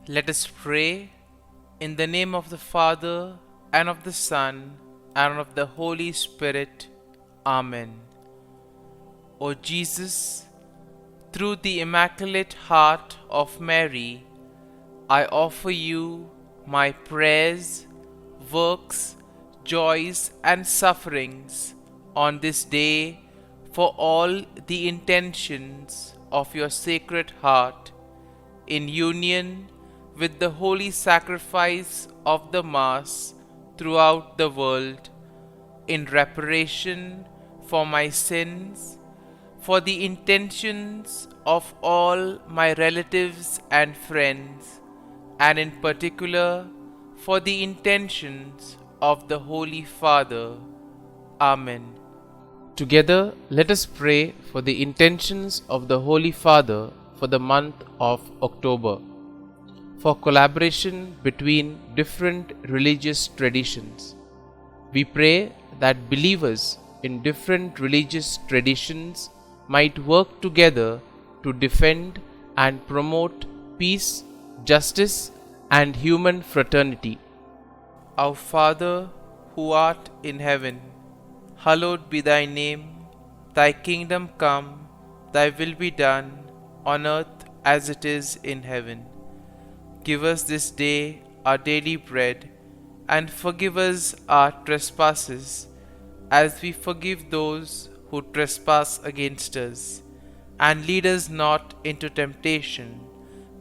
Let us pray in the name of the Father, and of the Son, and of the Holy Spirit. Amen. O Jesus, through the Immaculate Heart of Mary, I offer you my prayers, works, joys, and sufferings on this day for all the intentions of your Sacred Heart, in union with the holy sacrifice of the Mass throughout the world, in reparation for my sins, for the intentions of all my relatives and friends, and in particular for the intentions of the Holy Father. Amen. Together, let us pray for the intentions of the Holy Father for the month of October, for collaboration between different religious traditions. We pray that believers in different religious traditions might work together to defend and promote peace, justice, and human fraternity. Our Father, who art in heaven, hallowed be thy name. Thy kingdom come, thy will be done, on earth as it is in heaven. Give us this day our daily bread, and forgive us our trespasses, as we forgive those who trespass against us. And lead us not into temptation,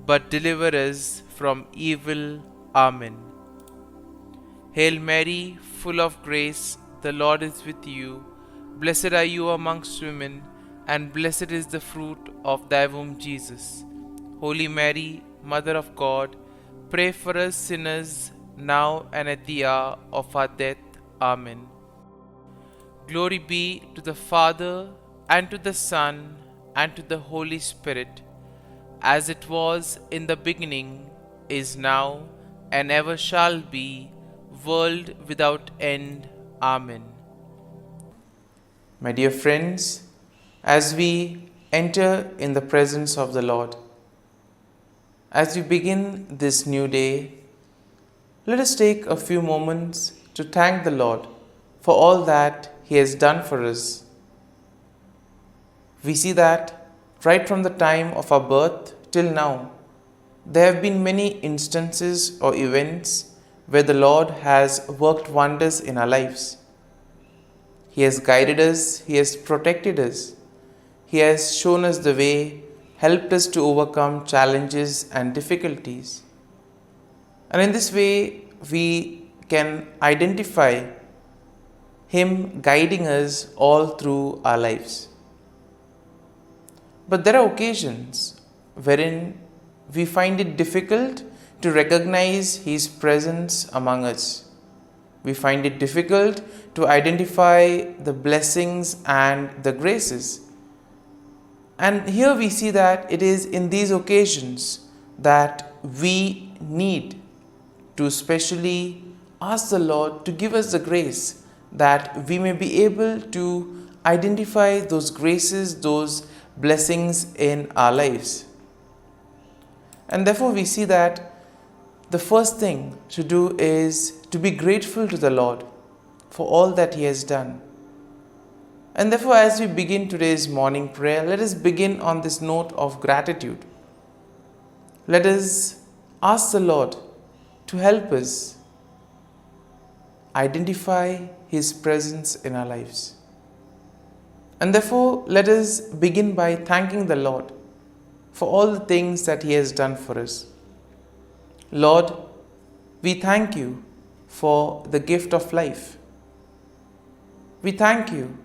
but deliver us from evil. Amen. Hail Mary, full of grace, the Lord is with you. Blessed are you amongst women, and blessed is the fruit of thy womb, Jesus. Holy Mary, Mother of God, pray for us sinners, now and at the hour of our death. Amen. Glory be to the Father, and to the Son, and to the Holy Spirit, as it was in the beginning, is now, and ever shall be, world without end. Amen. My dear friends, as we enter in the presence of the Lord, as we begin this new day, let us take a few moments to thank the Lord for all that He has done for us. We see that right from the time of our birth till now, there have been many instances or events where the Lord has worked wonders in our lives. He has guided us, He has protected us, He has shown us the way, helped us to overcome challenges and difficulties. And in this way, we can identify Him guiding us all through our lives. But there are occasions wherein we find it difficult to recognize His presence among us. We find it difficult to identify the blessings and the graces. And here we see that it is in these occasions that we need to specially ask the Lord to give us the grace that we may be able to identify those graces, those blessings in our lives. And therefore we see that the first thing to do is to be grateful to the Lord for all that He has done. And therefore, as we begin today's morning prayer, let us begin on this note of gratitude. Let us ask the Lord to help us identify His presence in our lives. And therefore, let us begin by thanking the Lord for all the things that He has done for us. Lord, we thank You for the gift of life. We thank You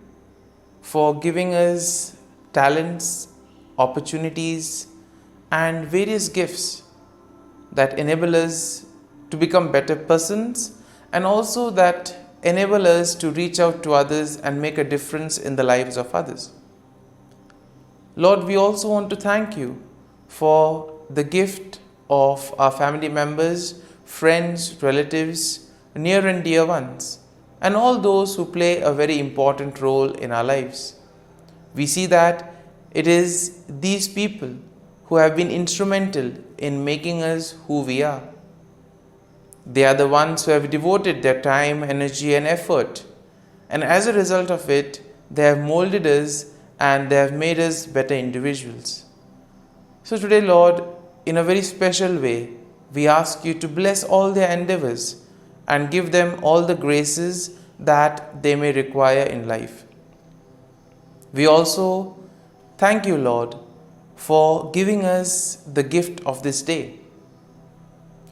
for giving us talents, opportunities, and various gifts that enable us to become better persons, and also that enable us to reach out to others and make a difference in the lives of others. Lord, we also want to thank You for the gift of our family members, friends, relatives, near and dear ones, and all those who play a very important role in our lives. We see that it is these people who have been instrumental in making us who we are. They are the ones who have devoted their time, energy, and effort. And as a result of it, they have molded us and they have made us better individuals. So today, Lord, in a very special way, we ask you to bless all their endeavors and give them all the graces that they may require in life. We also thank you, Lord, for giving us the gift of this day,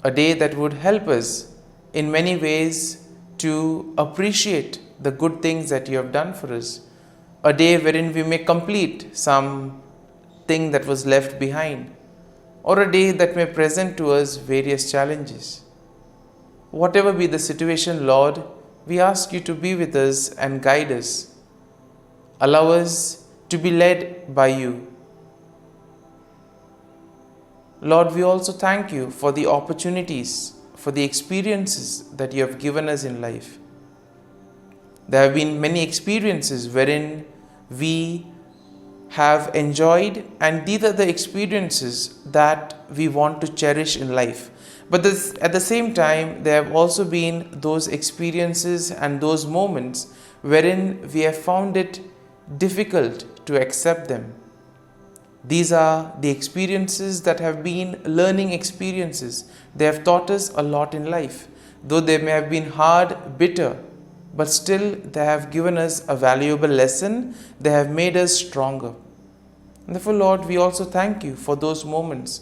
a day that would help us in many ways to appreciate the good things that you have done for us, a day wherein we may complete some thing that was left behind, or a day that may present to us various challenges. Whatever be the situation, Lord, we ask you to be with us and guide us. Allow us to be led by you. Lord, we also thank you for the opportunities, for the experiences that you have given us in life. There have been many experiences wherein we have enjoyed, and these are the experiences that we want to cherish in life. But at the same time, there have also been those experiences and those moments wherein we have found it difficult to accept them. These are the experiences that have been learning experiences. They have taught us a lot in life. Though they may have been hard, bitter, but still they have given us a valuable lesson. They have made us stronger. And therefore, Lord, we also thank you for those moments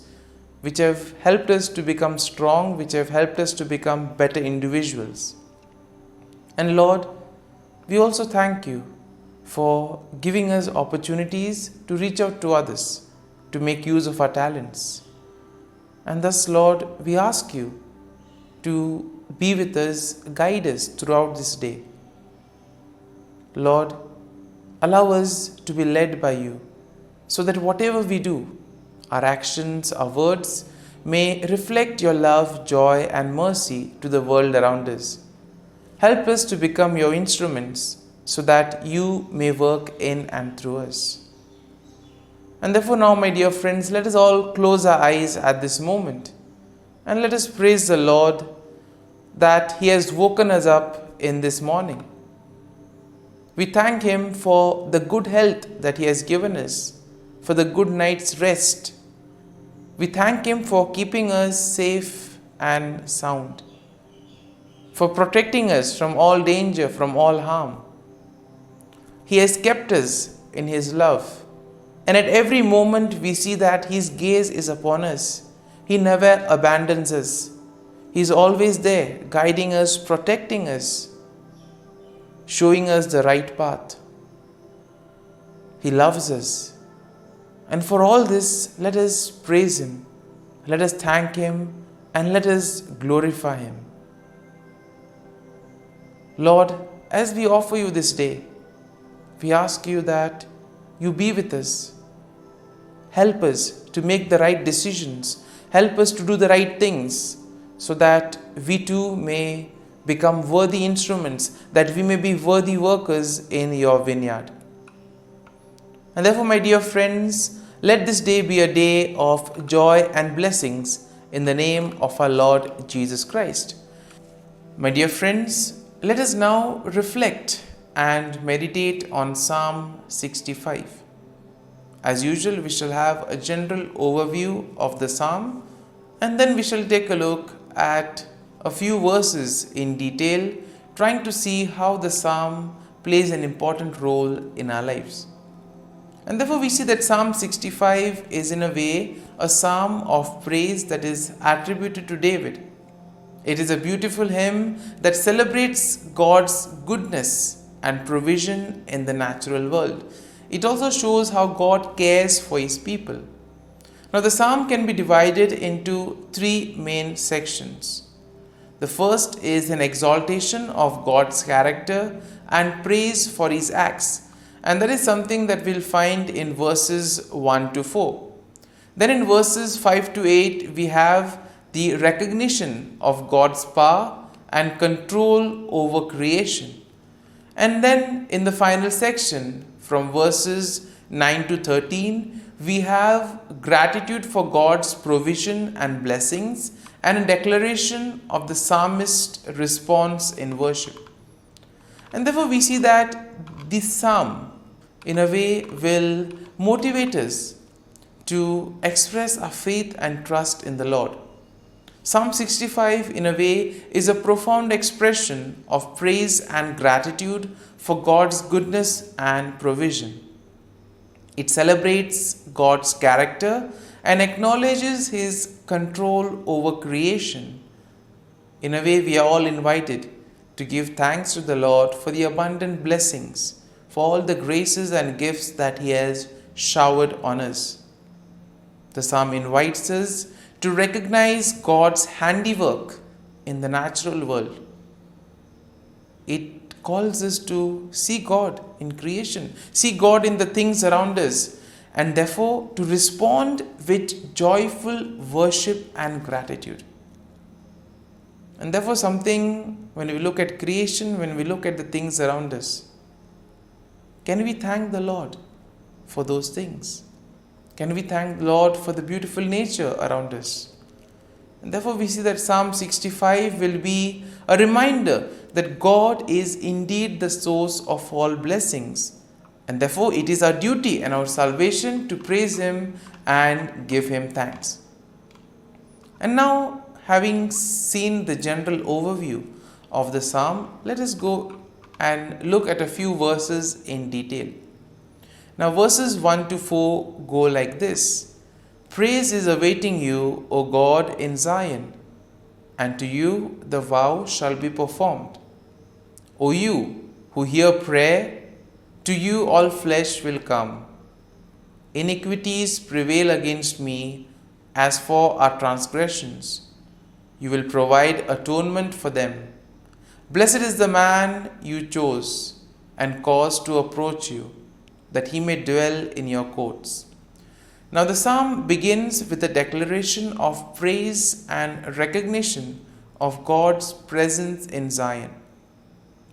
which have helped us to become strong, which have helped us to become better individuals. And Lord, we also thank you for giving us opportunities to reach out to others, to make use of our talents. And thus, Lord, we ask you to be with us, guide us throughout this day. Lord, allow us to be led by you, so that whatever we do, our actions, our words, may reflect your love, joy, and mercy to the world around us. Help us to become your instruments, so that you may work in and through us. And therefore now, my dear friends, let us all close our eyes at this moment and let us praise the Lord that He has woken us up in this morning. We thank Him for the good health that He has given us, for the good night's rest. We thank Him for keeping us safe and sound, for protecting us from all danger, from all harm. He has kept us in His love, and at every moment we see that His gaze is upon us. He never abandons us. He is always there, guiding us, protecting us, showing us the right path. He loves us. And for all this, let us praise Him, let us thank Him, and let us glorify Him. Lord, as we offer you this day, we ask you that you be with us. Help us to make the right decisions. Help us to do the right things, so that we too may become worthy instruments, that we may be worthy workers in your vineyard. And therefore, my dear friends, let this day be a day of joy and blessings in the name of our Lord Jesus Christ. My dear friends, let us now reflect and meditate on Psalm 65. As usual, we shall have a general overview of the psalm, and then we shall take a look at a few verses in detail, trying to see how the psalm plays an important role in our lives. And therefore we see that Psalm 65 is in a way a psalm of praise that is attributed to David. It is a beautiful hymn that celebrates God's goodness and provision in the natural world. It also shows how God cares for His people. Now the psalm can be divided into three main sections. The first is an exaltation of God's character and praise for His acts, and that is something that we'll find in verses 1 to 4. Then in verses 5 to 8 we have the recognition of God's power and control over creation. And then in the final section, from verses 9 to 13, we have gratitude for God's provision and blessings and a declaration of the psalmist's response in worship. And therefore we see that this psalm in a way will motivate us to express our faith and trust in the Lord. Psalm 65 in a way is a profound expression of praise and gratitude for God's goodness and provision. It celebrates God's character and acknowledges His control over creation. In a way, we are all invited to give thanks to the Lord for the abundant blessings, for all the graces and gifts that He has showered on us. The psalm invites us to recognize God's handiwork in the natural world. It calls us to see God in creation, see God in the things around us, and therefore to respond with joyful worship and gratitude. And therefore something, when we look at creation, when we look at the things around us, can we thank the Lord for those things? Can we thank the Lord for the beautiful nature around us? And therefore we see that Psalm 65 will be a reminder that God is indeed the source of all blessings. And therefore it is our duty and our salvation to praise Him and give Him thanks. And now, having seen the general overview of the psalm, let us go and look at a few verses in detail. Now verses 1 to 4 go like this. Praise is awaiting you, O God, in Zion, and to you the vow shall be performed. O you who hear prayer, to you all flesh will come. Iniquities prevail against me, as for our transgressions. You will provide atonement for them. Blessed is the man you chose and caused to approach you, that he may dwell in your courts. Now the psalm begins with a declaration of praise and recognition of God's presence in Zion.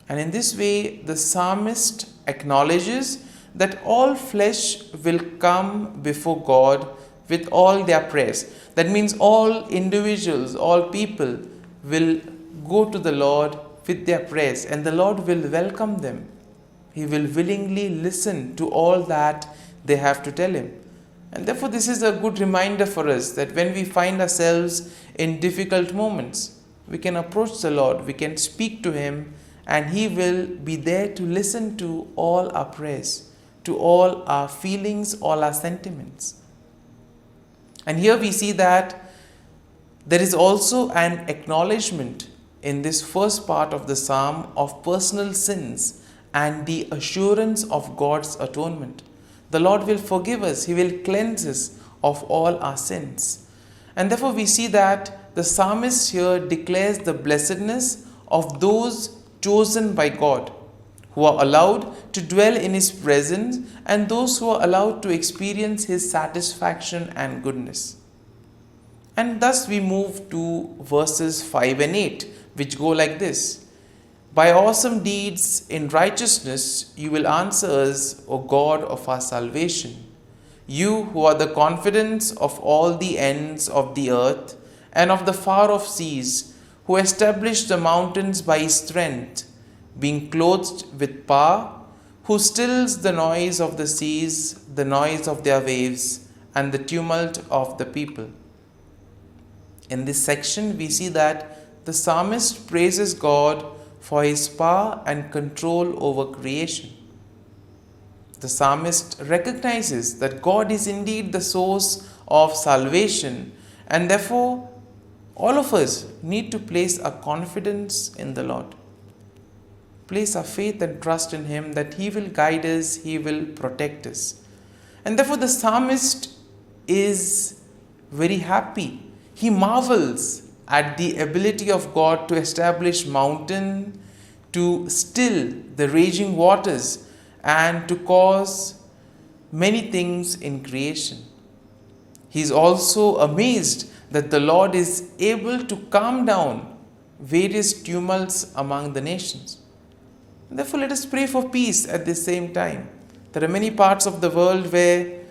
And in this way, the psalmist acknowledges that all flesh will come before God with all their prayers. That means all individuals, all people will go to the Lord with their prayers, and the Lord will welcome them. He will willingly listen to all that they have to tell Him. And therefore this is a good reminder for us that when we find ourselves in difficult moments, we can approach the Lord, we can speak to Him, and He will be there to listen to all our prayers, to all our feelings, all our sentiments. And here we see that there is also an acknowledgement in this first part of the psalm of personal sins and the assurance of God's atonement. The Lord will forgive us. He will cleanse us of all our sins. And therefore we see that the psalmist here declares the blessedness of those chosen by God, who are allowed to dwell in His presence, and those who are allowed to experience His satisfaction and goodness. And thus we move to verses 5 and 8, which go like this. By awesome deeds in righteousness you will answer us, O God of our salvation. You who are the confidence of all the ends of the earth and of the far off seas, who established the mountains by His strength, being clothed with power, who stills the noise of the seas, the noise of their waves, and the tumult of the people. In this section, we see that the psalmist praises God for His power and control over creation. The psalmist recognizes that God is indeed the source of salvation, and therefore all of us need to place our confidence in the Lord. Place our faith and trust in Him that He will guide us, He will protect us. And therefore the psalmist is very happy. He marvels at the ability of God to establish mountain, to still the raging waters, and to cause many things in creation. He is also amazed that the Lord is able to calm down various tumults among the nations. Therefore, let us pray for peace at the same time. There are many parts of the world where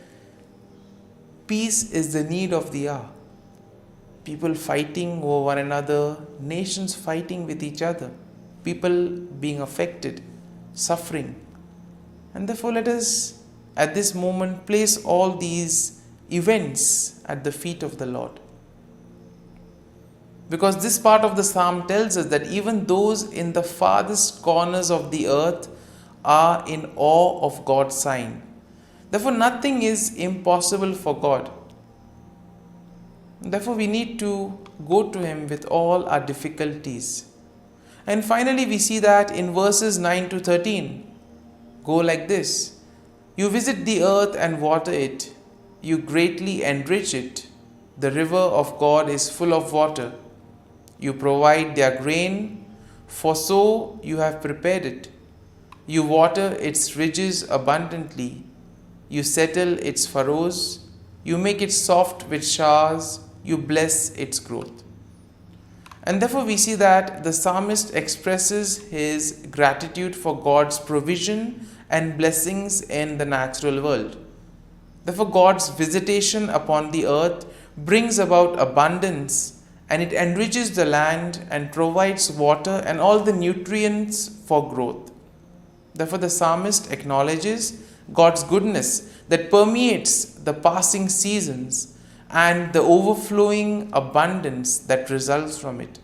peace is the need of the hour. People fighting over one another, nations fighting with each other, people being affected, suffering. And therefore, let us at this moment place all these events at the feet of the Lord. Because this part of the psalm tells us that even those in the farthest corners of the earth are in awe of God's sign. Therefore, nothing is impossible for God. Therefore, we need to go to Him with all our difficulties. And finally, we see that in verses 9 to 13, go like this: You visit the earth and water it, you greatly enrich it. The river of God is full of water. You provide their grain, for so you have prepared it. You water its ridges abundantly. You settle its furrows. You make it soft with showers. You bless its growth. And therefore we see that the psalmist expresses his gratitude for God's provision and blessings in the natural world. Therefore God's visitation upon the earth brings about abundance, and it enriches the land and provides water and all the nutrients for growth. Therefore the psalmist acknowledges God's goodness that permeates the passing seasons and the overflowing abundance that results from it.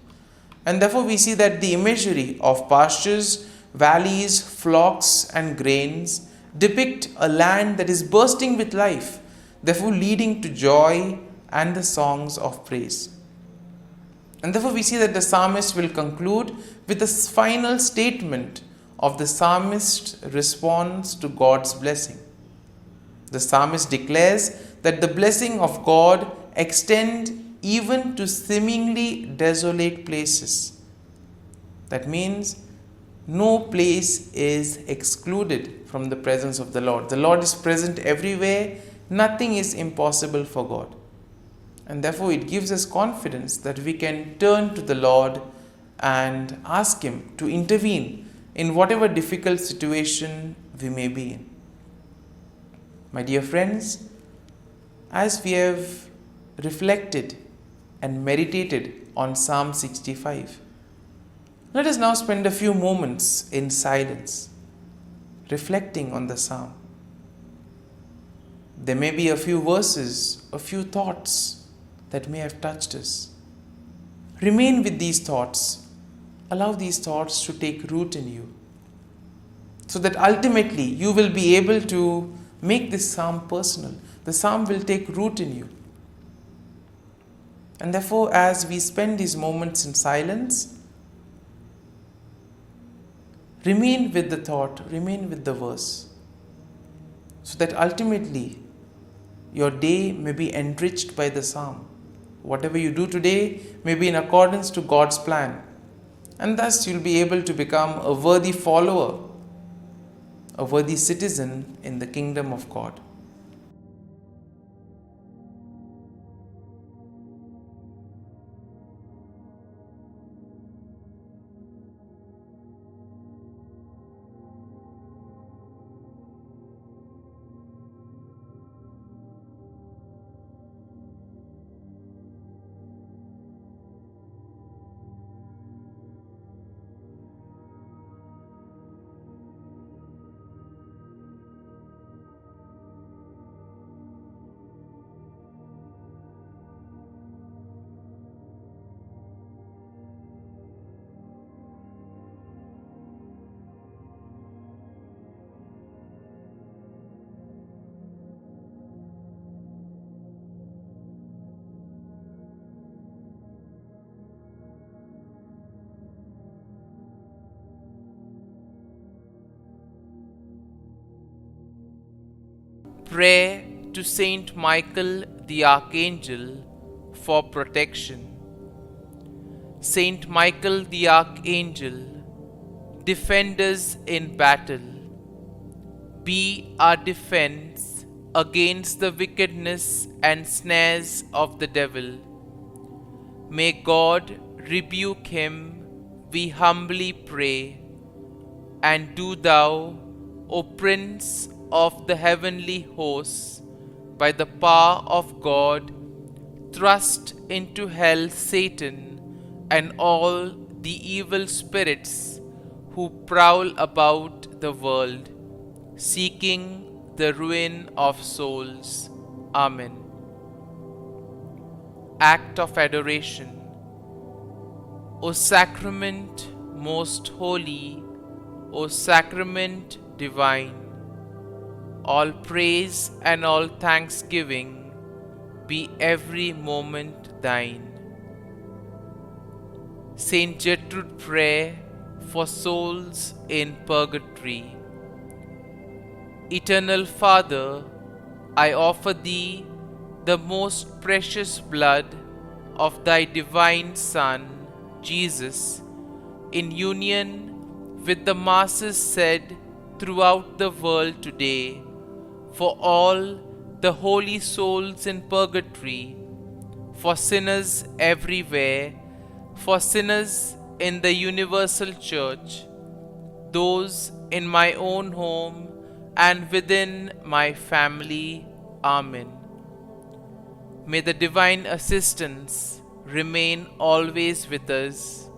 And therefore we see that the imagery of pastures, valleys, flocks and grains depict a land that is bursting with life, therefore leading to joy and the songs of praise. And therefore we see that the psalmist will conclude with the final statement of the psalmist's response to God's blessing. The psalmist declares that the blessing of God extend even to seemingly desolate places. That means no place is excluded from the presence of the Lord. The Lord is present everywhere. Nothing is impossible for God. And therefore it gives us confidence that we can turn to the Lord and ask Him to intervene in whatever difficult situation we may be in. My dear friends, as we have reflected and meditated on Psalm 65, let us now spend a few moments in silence, reflecting on the psalm. There may be a few verses, a few thoughts that may have touched us. Remain with these thoughts. Allow these thoughts to take root in you, so that ultimately you will be able to make this psalm personal. The psalm will take root in you. And therefore, as we spend these moments in silence, remain with the thought, remain with the verse, so that ultimately your day may be enriched by the psalm. Whatever you do today may be in accordance to God's plan, and thus you'll be able to become a worthy follower, a worthy citizen in the kingdom of God. Pray to Saint Michael the Archangel for protection. Saint Michael the Archangel, defend us in battle. Be our defense against the wickedness and snares of the devil. May God rebuke him, we humbly pray. And do thou, O Prince of the heavenly hosts, by the power of God, thrust into hell Satan and all the evil spirits who prowl about the world, seeking the ruin of souls. Amen. Act of Adoration. O Sacrament most holy, O Sacrament divine, all praise and all thanksgiving be every moment thine. Saint Gertrude Prayer for souls in purgatory. Eternal Father, I offer Thee the most precious blood of Thy divine Son, Jesus, in union with the masses said throughout the world today, for all the holy souls in purgatory, for sinners everywhere, for sinners in the universal church, those in my own home and within my family. Amen. May the divine assistance remain always with us,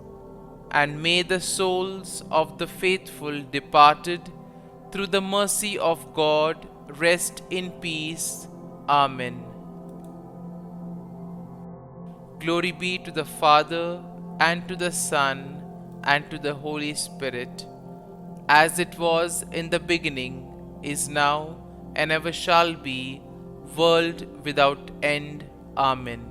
and may the souls of the faithful departed through the mercy of God rest in peace. Amen. Glory be to the Father, and to the Son, and to the Holy Spirit, as it was in the beginning, is now, and ever shall be, world without end. Amen.